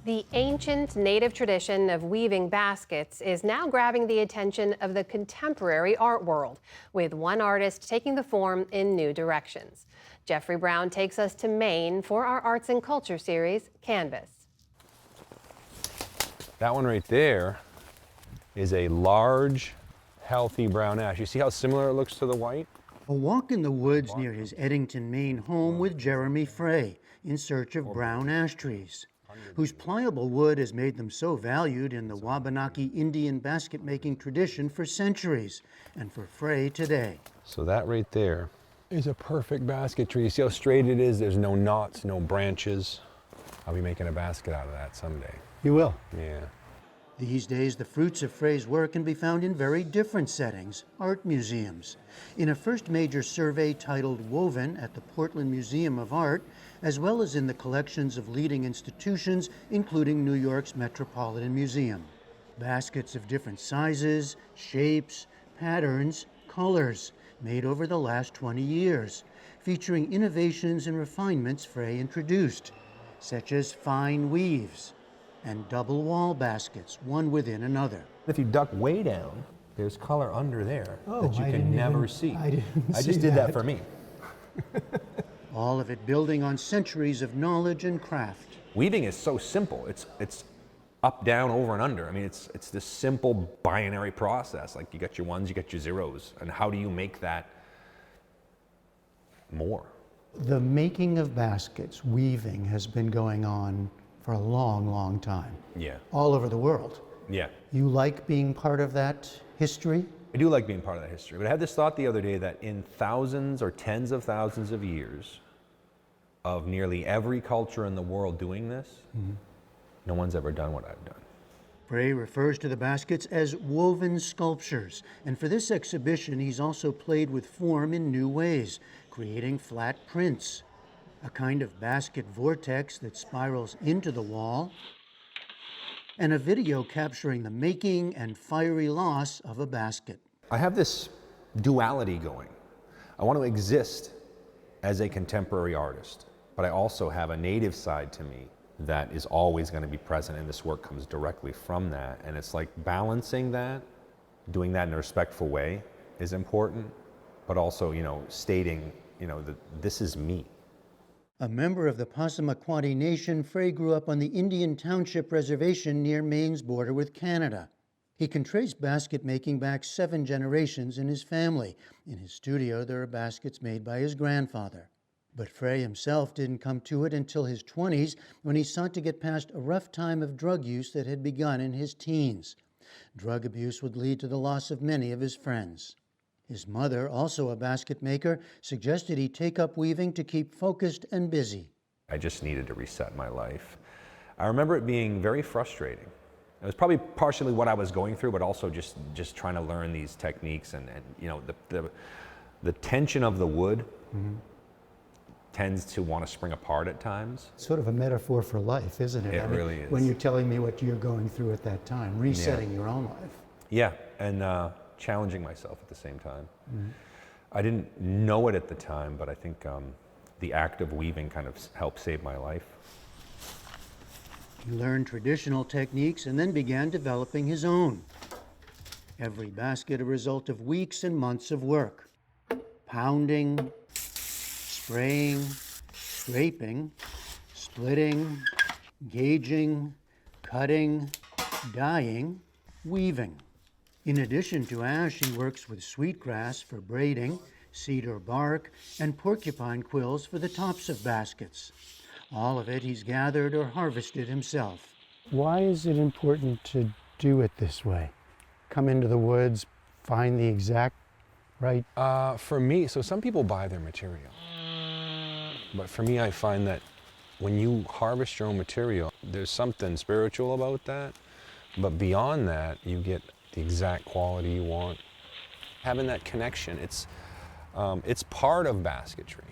The ancient native tradition of weaving baskets is now grabbing the attention of the contemporary art world, with one artist taking the form in new directions. Jeffrey Brown takes us to Maine for our Arts and Culture series, Canvas. That one right there is a large, healthy brown ash. You see how similar it looks to the white? A walk in the woods near his Eddington, Maine home with Jeremy Frey in search of brown ash trees, whose pliable wood has made them so valued in the Wabanaki Indian basket-making tradition for centuries, and for Frey today. So that right there is a perfect basket tree. You see how straight it is? There's no knots, no branches. I'll be making a basket out of that someday. You will? Yeah. These days, the fruits of Frey's work can be found in very different settings, art museums. In a first major survey titled Woven at the Portland Museum of Art, as well as in the collections of leading institutions, including New York's Metropolitan Museum. Baskets of different sizes, shapes, patterns, colors, made over the last 20 years, featuring innovations and refinements Frey introduced, such as fine weaves and double wall baskets, one within another. If you duck way down, there's color under there that you I can never see. I just did that for me. All of it building on centuries of knowledge and craft. Weaving is so simple. It's up, down, over, and under. I mean, it's this simple binary process. Like you got your ones, you got your zeros, and how do you make that more? The making of baskets, weaving, has been going on for a long, long time. Yeah. All over the world. Yeah. You like being part of that history? I do like being part of that history, but I had this thought the other day that in thousands or tens of thousands of years of nearly every culture in the world doing this, no one's ever done what I've done. Frey refers to the baskets as woven sculptures, and for this exhibition he's also played with form in new ways, creating flat prints, a kind of basket vortex that spirals into the wall, and a video capturing the making and fiery loss of a basket. I have this duality going. I want to exist as a contemporary artist, but I also have a native side to me that is always going to be present, and this work comes directly from that. And it's like balancing that, doing that in a respectful way is important, but also, stating, that this is me. A member of the Passamaquoddy Nation, Frey grew up on the Indian Township Reservation near Maine's border with Canada. He can trace basket making back 7 generations in his family. In his studio, there are baskets made by his grandfather. But Frey himself didn't come to it until his 20s, when he sought to get past a rough time of drug use that had begun in his teens. Drug abuse would lead to the loss of many of his friends. His mother, also a basket maker, suggested he take up weaving to keep focused and busy. I just needed to reset my life. I remember it being very frustrating. It was probably partially what I was going through, but also just trying to learn these techniques and the tension of the wood tends to want to spring apart at times. Sort of a metaphor for life, isn't it? It really is. When you're telling me what you're going through at that time, resetting your own life. Yeah, and challenging myself at the same time. I didn't know it at the time, but I think the act of weaving kind of helped save my life. He learned traditional techniques and then began developing his own. Every basket a result of weeks and months of work. Pounding, spraying, scraping, splitting, gauging, cutting, dyeing, weaving. In addition to ash, he works with sweetgrass for braiding, cedar bark, and porcupine quills for the tops of baskets. All of it he's gathered or harvested himself. Why is it important to do it this way? Come into the woods, find the exact right... For me, so some people buy their material. But for me, I find that when you harvest your own material, there's something spiritual about that. But beyond that, you get the exact quality you want. Having that connection, it's part of basketry.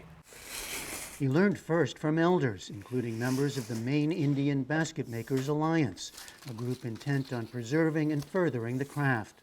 He learned first from elders, including members of the Maine Indian Basket Makers Alliance, a group intent on preserving and furthering the craft.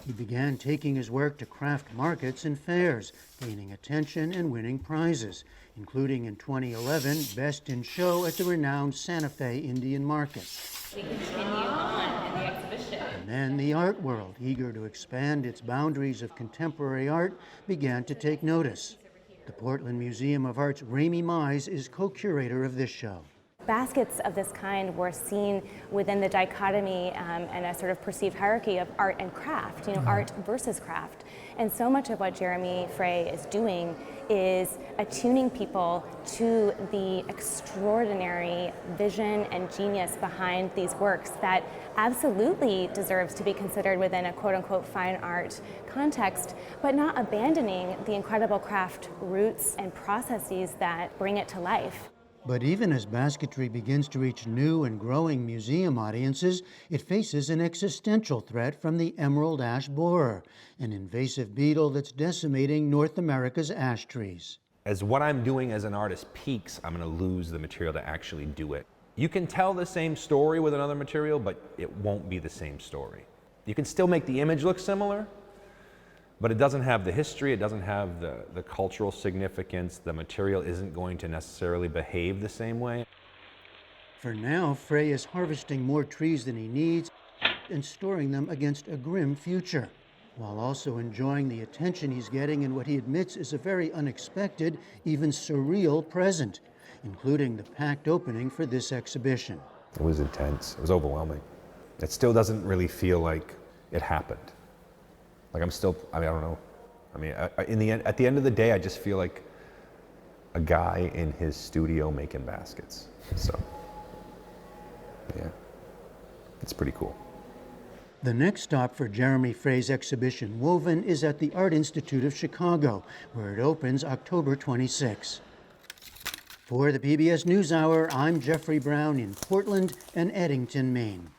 He began taking his work to craft markets and fairs, gaining attention and winning prizes, including in 2011 Best in Show at the renowned Santa Fe Indian Market. We continue on in the exhibition. And then the art world, eager to expand its boundaries of contemporary art, began to take notice. The Portland Museum of Art's Ramey Mize is co-curator of this show. Baskets of this kind were seen within the dichotomy and a sort of perceived hierarchy of art and craft, art versus craft. And so much of what Jeremy Frey is doing is attuning people to the extraordinary vision and genius behind these works that absolutely deserves to be considered within a quote-unquote fine art context, but not abandoning the incredible craft roots and processes that bring it to life. But even as basketry begins to reach new and growing museum audiences, it faces an existential threat from the emerald ash borer, an invasive beetle that's decimating North America's ash trees. As what I'm doing as an artist peaks, I'm going to lose the material to actually do it. You can tell the same story with another material, but it won't be the same story. You can still make the image look similar, but it doesn't have the history, it doesn't have the cultural significance, the material isn't going to necessarily behave the same way. For now, Frey is harvesting more trees than he needs and storing them against a grim future, while also enjoying the attention he's getting in what he admits is a very unexpected, even surreal present, including the packed opening for this exhibition. It was intense, it was overwhelming. It still doesn't really feel like it happened. Like I don't know. At the end of the day, I just feel like a guy in his studio making baskets. So, yeah, it's pretty cool. The next stop for Jeremy Frey's exhibition, Woven, is at the Art Institute of Chicago, where it opens October 26. For the PBS NewsHour, I'm Jeffrey Brown in Portland and Eddington, Maine.